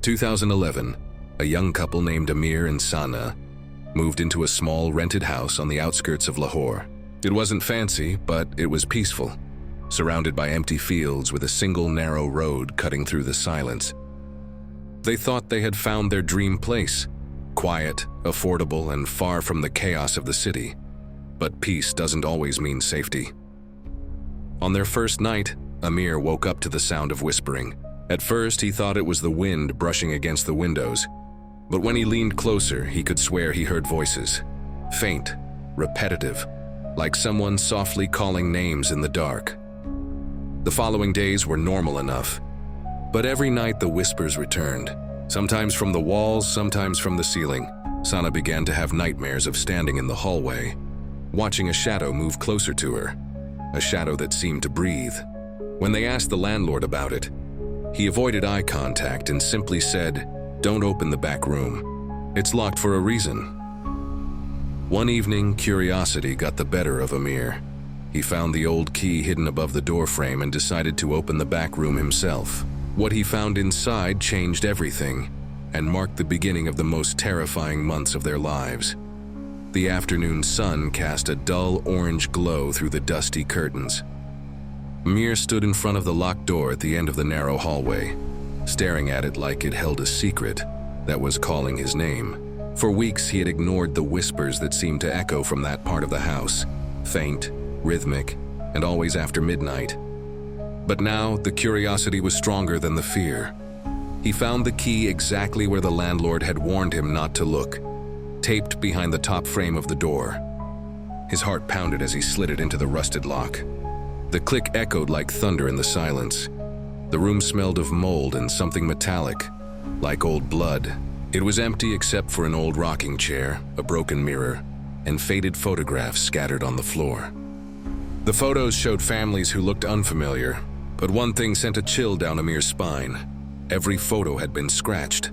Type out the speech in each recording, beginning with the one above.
2011, a young couple named Amir and Sana moved into a small rented house on the outskirts of Lahore. It wasn't fancy, but it was peaceful, surrounded by empty fields with a single narrow road cutting through the silence. They thought they had found their dream place, quiet, affordable, and far from the chaos of the city. But peace doesn't always mean safety. On their first night, Amir woke up to the sound of whispering. At first, he thought it was the wind brushing against the windows, but when he leaned closer, he could swear he heard voices. Faint, repetitive, like someone softly calling names in the dark. The following days were normal enough, but every night the whispers returned, sometimes from the walls, sometimes from the ceiling. Sana began to have nightmares of standing in the hallway, watching a shadow move closer to her, a shadow that seemed to breathe. When they asked the landlord about it, he avoided eye contact and simply said, "Don't open the back room. It's locked for a reason." One evening, curiosity got the better of Amir. He found the old key hidden above the doorframe and decided to open the back room himself. What he found inside changed everything and marked the beginning of the most terrifying months of their lives. The afternoon sun cast a dull orange glow through the dusty curtains. Amir stood in front of the locked door at the end of the narrow hallway, staring at it like it held a secret that was calling his name. For weeks, he had ignored the whispers that seemed to echo from that part of the house, faint, rhythmic, and always after midnight. But now, the curiosity was stronger than the fear. He found the key exactly where the landlord had warned him not to look, taped behind the top frame of the door. His heart pounded as he slid it into the rusted lock. The click echoed like thunder in the silence. The room smelled of mold and something metallic, like old blood. It was empty except for an old rocking chair, a broken mirror, and faded photographs scattered on the floor. The photos showed families who looked unfamiliar, but one thing sent a chill down Amir's spine. Every photo had been scratched,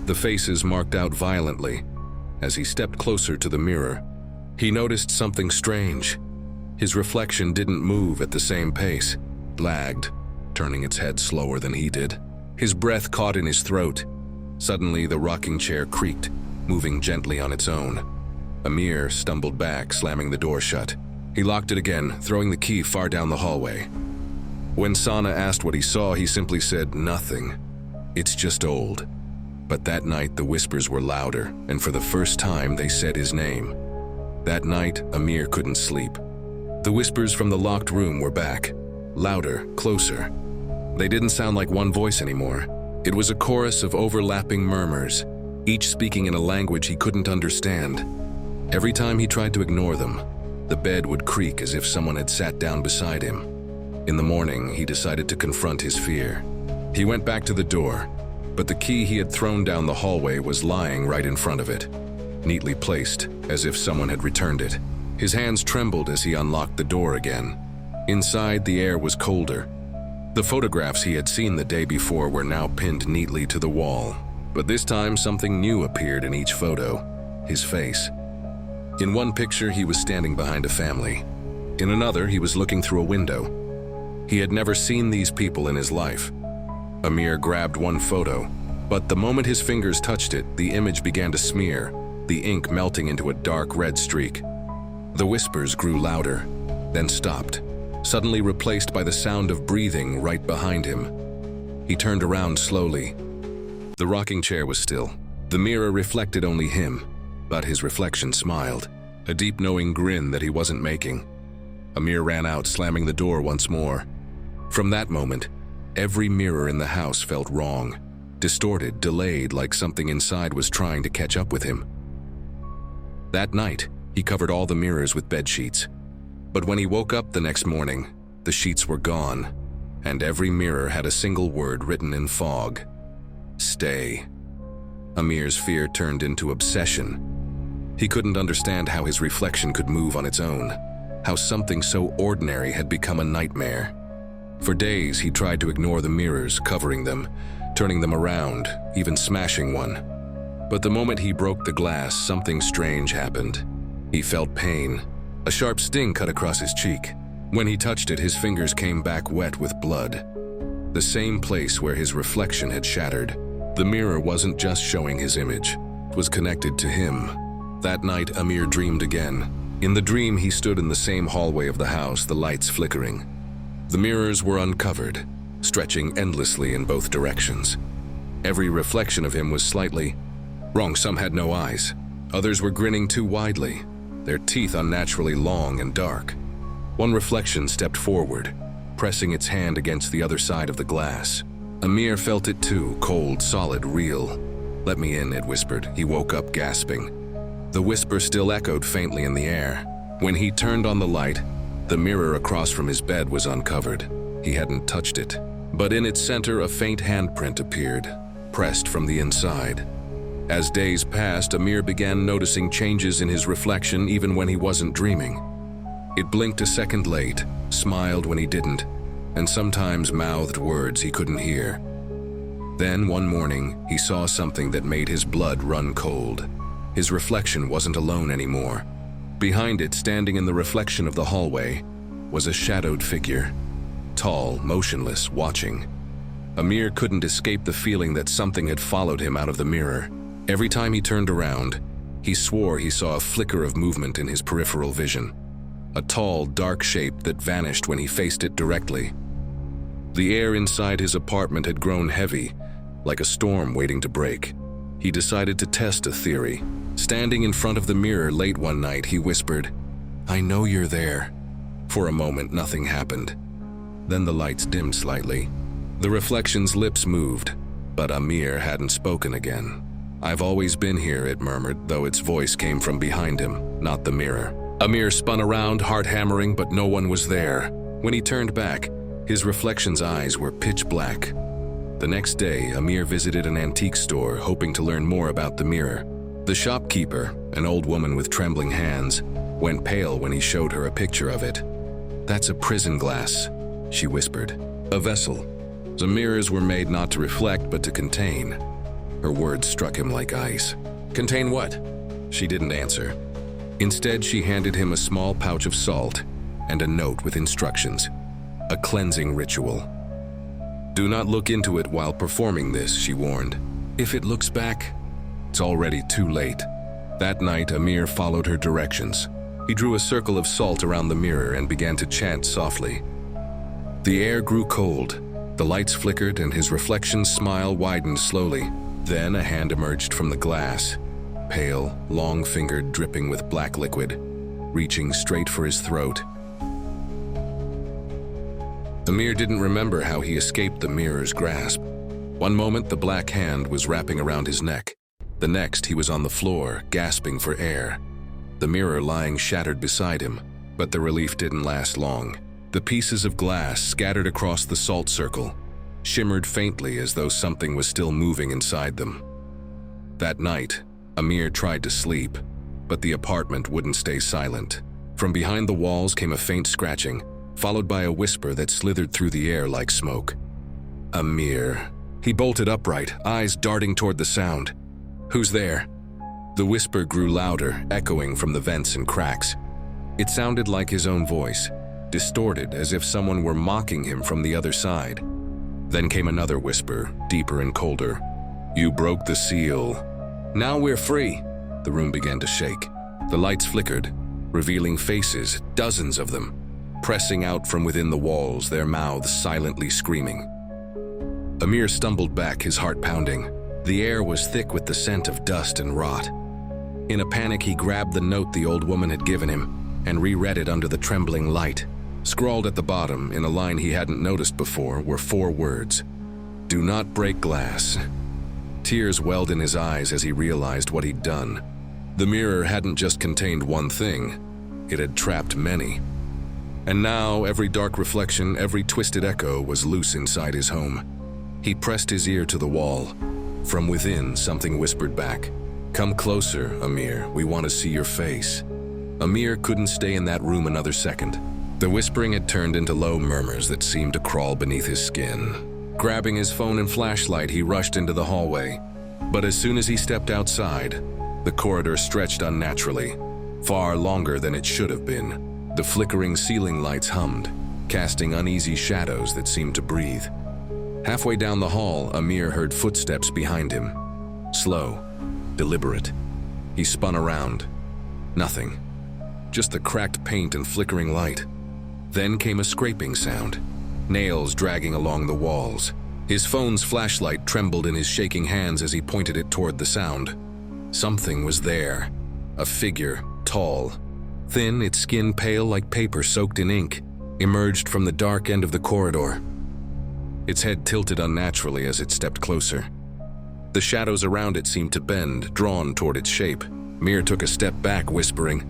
the faces marked out violently. As he stepped closer to the mirror, he noticed something strange. His reflection didn't move at the same pace, lagged, turning its head slower than he did. His breath caught in his throat. Suddenly, the rocking chair creaked, moving gently on its own. Amir stumbled back, slamming the door shut. He locked it again, throwing the key far down the hallway. When Sana asked what he saw, he simply said, "Nothing. It's just old." But that night, the whispers were louder, and for the first time, they said his name. That night, Amir couldn't sleep. The whispers from the locked room were back, louder, closer. They didn't sound like one voice anymore. It was a chorus of overlapping murmurs, each speaking in a language he couldn't understand. Every time he tried to ignore them, the bed would creak as if someone had sat down beside him. In the morning, he decided to confront his fear. He went back to the door, but the key he had thrown down the hallway was lying right in front of it, neatly placed, as if someone had returned it. His hands trembled as he unlocked the door again. Inside, the air was colder. The photographs he had seen the day before were now pinned neatly to the wall, but this time something new appeared in each photo: his face. In one picture, he was standing behind a family. In another, he was looking through a window. He had never seen these people in his life. Amir grabbed one photo, but the moment his fingers touched it, the image began to smear, the ink melting into a dark red streak. The whispers grew louder, then stopped, suddenly replaced by the sound of breathing right behind him. He turned around slowly. The rocking chair was still. The mirror reflected only him, but his reflection smiled, a deep knowing grin that he wasn't making. Amir ran out, slamming the door once more. From that moment, every mirror in the house felt wrong, distorted, delayed, like something inside was trying to catch up with him. That night, he covered all the mirrors with bed sheets. But when he woke up the next morning, the sheets were gone, and every mirror had a single word written in fog: "Stay." Amir's fear turned into obsession. He couldn't understand how his reflection could move on its own, how something so ordinary had become a nightmare. For days, he tried to ignore the mirrors, covering them, turning them around, even smashing one. But the moment he broke the glass, something strange happened. He felt pain. A sharp sting cut across his cheek. When he touched it, his fingers came back wet with blood. The same place where his reflection had shattered. The mirror wasn't just showing his image, it was connected to him. That night, Amir dreamed again. In the dream, he stood in the same hallway of the house, the lights flickering. The mirrors were uncovered, stretching endlessly in both directions. Every reflection of him was slightly wrong. Some had no eyes. Others were grinning too widely, their teeth unnaturally long and dark. One reflection stepped forward, pressing its hand against the other side of the glass. Amir felt it too, cold, solid, real. "Let me in," it whispered. He woke up gasping. The whisper still echoed faintly in the air. When he turned on the light, the mirror across from his bed was uncovered. He hadn't touched it, but in its center a faint handprint appeared, pressed from the inside. As days passed, Amir began noticing changes in his reflection even when he wasn't dreaming. It blinked a second late, smiled when he didn't, and sometimes mouthed words he couldn't hear. Then one morning, he saw something that made his blood run cold. His reflection wasn't alone anymore. Behind it, standing in the reflection of the hallway, was a shadowed figure. Tall, motionless, watching. Amir couldn't escape the feeling that something had followed him out of the mirror. Every time he turned around, he swore he saw a flicker of movement in his peripheral vision. A tall, dark shape that vanished when he faced it directly. The air inside his apartment had grown heavy, like a storm waiting to break. He decided to test a theory. Standing in front of the mirror late one night, he whispered, "I know you're there." For a moment, nothing happened. Then the lights dimmed slightly. The reflection's lips moved, but Amir hadn't spoken again. "I've always been here," it murmured, though its voice came from behind him, not the mirror. Amir spun around, heart hammering, but no one was there. When he turned back, his reflection's eyes were pitch black. The next day, Amir visited an antique store, hoping to learn more about the mirror. The shopkeeper, an old woman with trembling hands, went pale when he showed her a picture of it. "That's a prison glass," she whispered. "A vessel. The mirrors were made not to reflect, but to contain." Her words struck him like ice. "Contain what?" She didn't answer. Instead, she handed him a small pouch of salt and a note with instructions. A cleansing ritual. "Do not look into it while performing this," she warned. "If it looks back, it's already too late." That night, Amir followed her directions. He drew a circle of salt around the mirror and began to chant softly. The air grew cold. The lights flickered and his reflection's smile widened slowly. Then a hand emerged from the glass, pale, long-fingered, dripping with black liquid, reaching straight for his throat. Amir didn't remember how he escaped the mirror's grasp. One moment, the black hand was wrapping around his neck. The next, he was on the floor, gasping for air. The mirror lying shattered beside him, but the relief didn't last long. The pieces of glass scattered across the salt circle shimmered faintly as though something was still moving inside them. That night, Amir tried to sleep, but the apartment wouldn't stay silent. From behind the walls came a faint scratching, followed by a whisper that slithered through the air like smoke. "Amir." He bolted upright, eyes darting toward the sound. "Who's there?" The whisper grew louder, echoing from the vents and cracks. It sounded like his own voice, distorted as if someone were mocking him from the other side. Then came another whisper, deeper and colder. "You broke the seal. Now we're free." The room began to shake. The lights flickered, revealing faces, dozens of them, pressing out from within the walls, their mouths silently screaming. Amir stumbled back, his heart pounding. The air was thick with the scent of dust and rot. In a panic, he grabbed the note the old woman had given him and reread it under the trembling light. Scrawled at the bottom, in a line he hadn't noticed before, were 4 words. "Do not break glass." Tears welled in his eyes as he realized what he'd done. The mirror hadn't just contained one thing, it had trapped many. And now every dark reflection, every twisted echo was loose inside his home. He pressed his ear to the wall. From within, something whispered back, "Come closer, Amir, we want to see your face." Amir couldn't stay in that room another second. The whispering had turned into low murmurs that seemed to crawl beneath his skin. Grabbing his phone and flashlight, he rushed into the hallway. But as soon as he stepped outside, the corridor stretched unnaturally, far longer than it should have been. The flickering ceiling lights hummed, casting uneasy shadows that seemed to breathe. Halfway down the hall, Amir heard footsteps behind him. Slow, deliberate. He spun around. Nothing. Just the cracked paint and flickering light. Then came a scraping sound. Nails dragging along the walls. His phone's flashlight trembled in his shaking hands as he pointed it toward the sound. Something was there. A figure, tall, thin, its skin pale like paper soaked in ink, emerged from the dark end of the corridor. Its head tilted unnaturally as it stepped closer. The shadows around it seemed to bend, drawn toward its shape. Amir took a step back, whispering,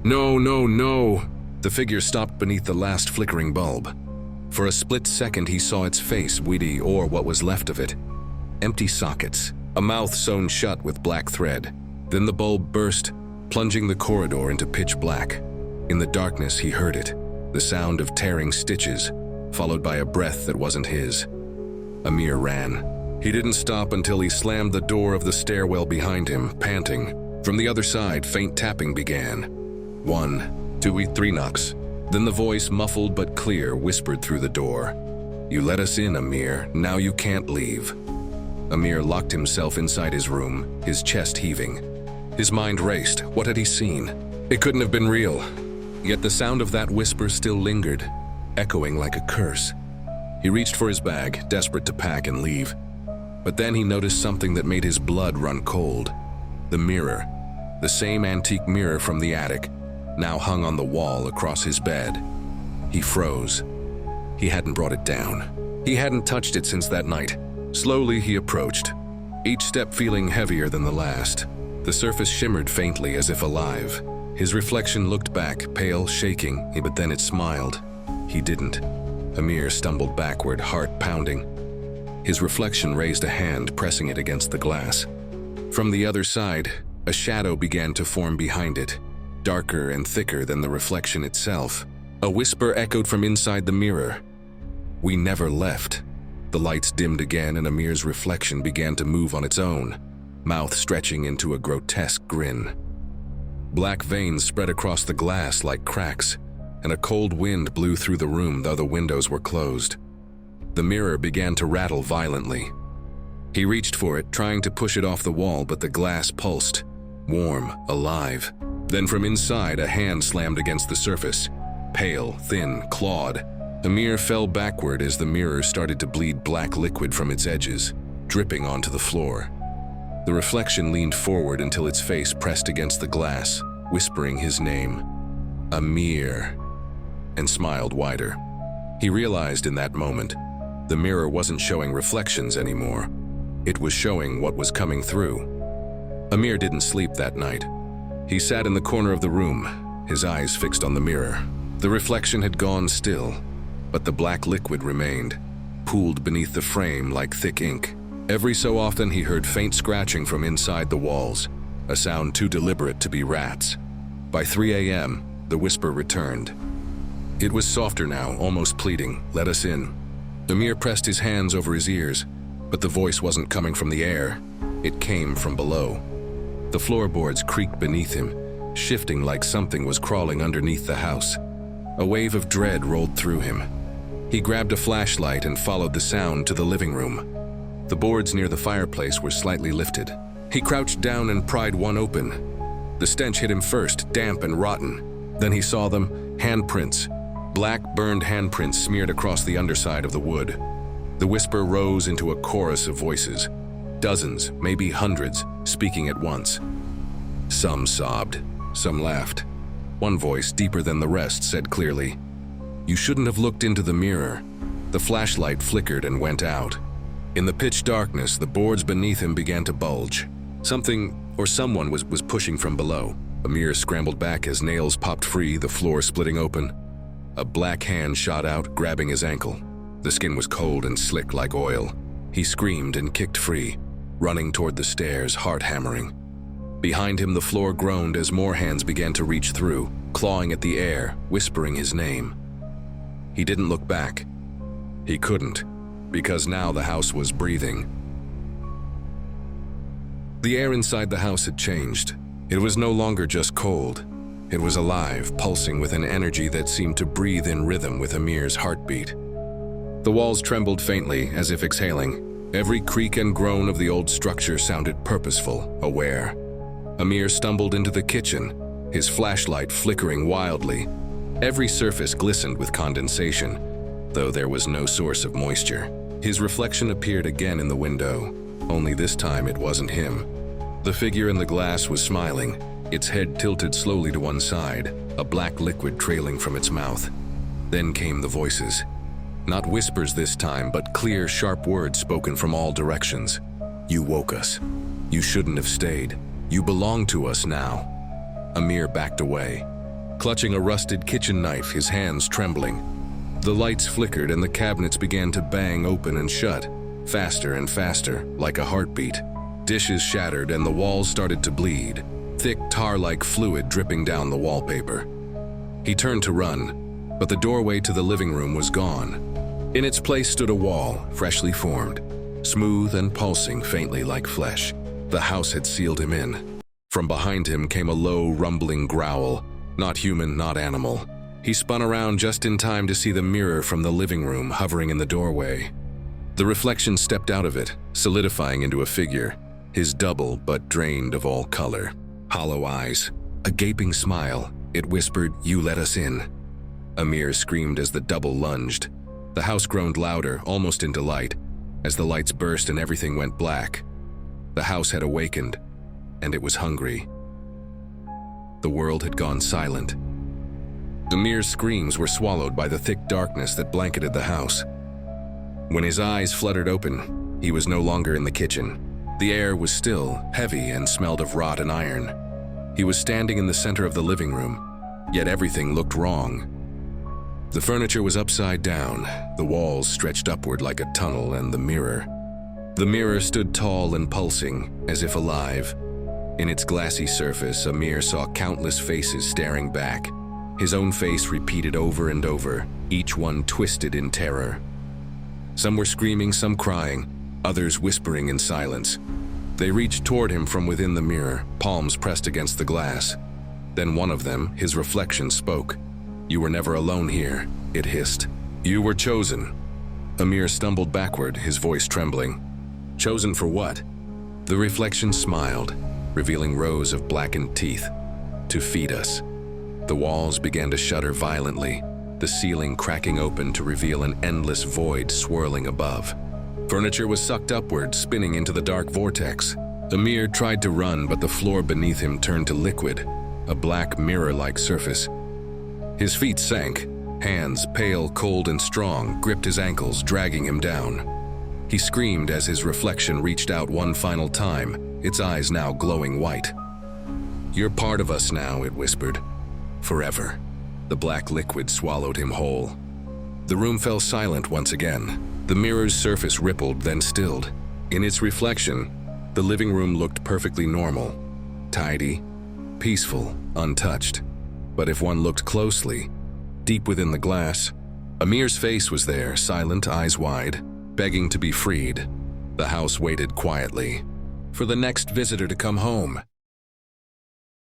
"No, no, no!" The figure stopped beneath the last flickering bulb. For a split second he saw its face, weedy, or what was left of it. Empty sockets, a mouth sewn shut with black thread. Then the bulb burst, plunging the corridor into pitch black. In the darkness he heard it, the sound of tearing stitches, followed by a breath that wasn't his. Amir ran. He didn't stop until he slammed the door of the stairwell behind him, panting. From the other side, faint tapping began. 1, 2, 3 knocks. Then the voice, muffled but clear, whispered through the door. "You let us in, Amir. Now you can't leave." Amir locked himself inside his room, his chest heaving. His mind raced. What had he seen? It couldn't have been real. Yet the sound of that whisper still lingered, echoing like a curse. He reached for his bag, desperate to pack and leave. But then he noticed something that made his blood run cold. The mirror, the same antique mirror from the attic, now hung on the wall across his bed. He froze. He hadn't brought it down. He hadn't touched it since that night. Slowly he approached, each step feeling heavier than the last. The surface shimmered faintly as if alive. His reflection looked back, pale, shaking, but then it smiled. He didn't. Amir stumbled backward, heart pounding. His reflection raised a hand, pressing it against the glass. From the other side, a shadow began to form behind it, darker and thicker than the reflection itself. A whisper echoed from inside the mirror. "We never left." The lights dimmed again and Amir's reflection began to move on its own, mouth stretching into a grotesque grin. Black veins spread across the glass like cracks, and a cold wind blew through the room though the windows were closed. The mirror began to rattle violently. He reached for it, trying to push it off the wall, but the glass pulsed, warm, alive. Then from inside, a hand slammed against the surface, pale, thin, clawed. Amir fell backward as the mirror started to bleed black liquid from its edges, dripping onto the floor. The reflection leaned forward until its face pressed against the glass, whispering his name, Amir, and smiled wider. He realized in that moment, the mirror wasn't showing reflections anymore. It was showing what was coming through. Amir didn't sleep that night. He sat in the corner of the room, his eyes fixed on the mirror. The reflection had gone still, but the black liquid remained, pooled beneath the frame like thick ink. Every so often he heard faint scratching from inside the walls, a sound too deliberate to be rats. By 3 a.m., the whisper returned. It was softer now, almost pleading, "Let us in." Amir pressed his hands over his ears, but the voice wasn't coming from the air. It came from below. The floorboards creaked beneath him, shifting like something was crawling underneath the house. A wave of dread rolled through him. He grabbed a flashlight and followed the sound to the living room. The boards near the fireplace were slightly lifted. He crouched down and pried one open. The stench hit him first, damp and rotten. Then he saw them, handprints, black burned handprints smeared across the underside of the wood. The whisper rose into a chorus of voices, dozens, maybe hundreds, speaking at once. Some sobbed, some laughed. One voice, deeper than the rest, said clearly, "You shouldn't have looked into the mirror." The flashlight flickered and went out. In the pitch darkness, the boards beneath him began to bulge. Something or someone was pushing from below. Amir scrambled back as nails popped free, the floor splitting open. A black hand shot out, grabbing his ankle. The skin was cold and slick like oil. He screamed and kicked free, running toward the stairs, heart hammering. Behind him, the floor groaned as more hands began to reach through, clawing at the air, whispering his name. He didn't look back. He couldn't, because now the house was breathing. The air inside the house had changed. It was no longer just cold. It was alive, pulsing with an energy that seemed to breathe in rhythm with Amir's heartbeat. The walls trembled faintly, as if exhaling. Every creak and groan of the old structure sounded purposeful, aware. Amir stumbled into the kitchen, his flashlight flickering wildly. Every surface glistened with condensation, though there was no source of moisture. His reflection appeared again in the window, only this time it wasn't him. The figure in the glass was smiling, its head tilted slowly to one side, a black liquid trailing from its mouth. Then came the voices. Not whispers this time, but clear, sharp words spoken from all directions. "You woke us. You shouldn't have stayed. You belong to us now." Amir backed away, clutching a rusted kitchen knife, his hands trembling. The lights flickered and the cabinets began to bang open and shut, faster and faster, like a heartbeat. Dishes shattered and the walls started to bleed, thick tar-like fluid dripping down the wallpaper. He turned to run, but the doorway to the living room was gone. In its place stood a wall, freshly formed, smooth and pulsing faintly like flesh. The house had sealed him in. From behind him came a low, rumbling growl, not human, not animal. He spun around just in time to see the mirror from the living room hovering in the doorway. The reflection stepped out of it, solidifying into a figure, his double but drained of all color. Hollow eyes, a gaping smile. It whispered, "You let us in." Amir screamed as the double lunged. The house groaned louder, almost into light, as the lights burst and everything went black. The house had awakened, and it was hungry. The world had gone silent. Amir's screams were swallowed by the thick darkness that blanketed the house. When his eyes fluttered open, he was no longer in the kitchen. The air was still, heavy, and smelled of rot and iron. He was standing in the center of the living room, yet everything looked wrong. The furniture was upside down, the walls stretched upward like a tunnel, and the mirror. The mirror stood tall and pulsing, as if alive. In its glassy surface, Amir saw countless faces staring back. His own face repeated over and over, each one twisted in terror. Some were screaming, some crying, others whispering in silence. They reached toward him from within the mirror, palms pressed against the glass. Then one of them, his reflection, spoke. "You were never alone here," it hissed. "You were chosen." Amir stumbled backward, his voice trembling. "Chosen for what?" The reflection smiled, revealing rows of blackened teeth. "To feed us." The walls began to shudder violently, the ceiling cracking open to reveal an endless void swirling above. Furniture was sucked upward, spinning into the dark vortex. Amir tried to run, but the floor beneath him turned to liquid, a black mirror-like surface. His feet sank. Hands, pale, cold, and strong, gripped his ankles, dragging him down. He screamed as his reflection reached out one final time, its eyes now glowing white. "You're part of us now," it whispered. "Forever." The black liquid swallowed him whole. The room fell silent once again. The mirror's surface rippled, then stilled. In its reflection, the living room looked perfectly normal, tidy, peaceful, untouched. But if one looked closely, deep within the glass, Amir's face was there, silent, eyes wide, begging to be freed. The house waited quietly for the next visitor to come home.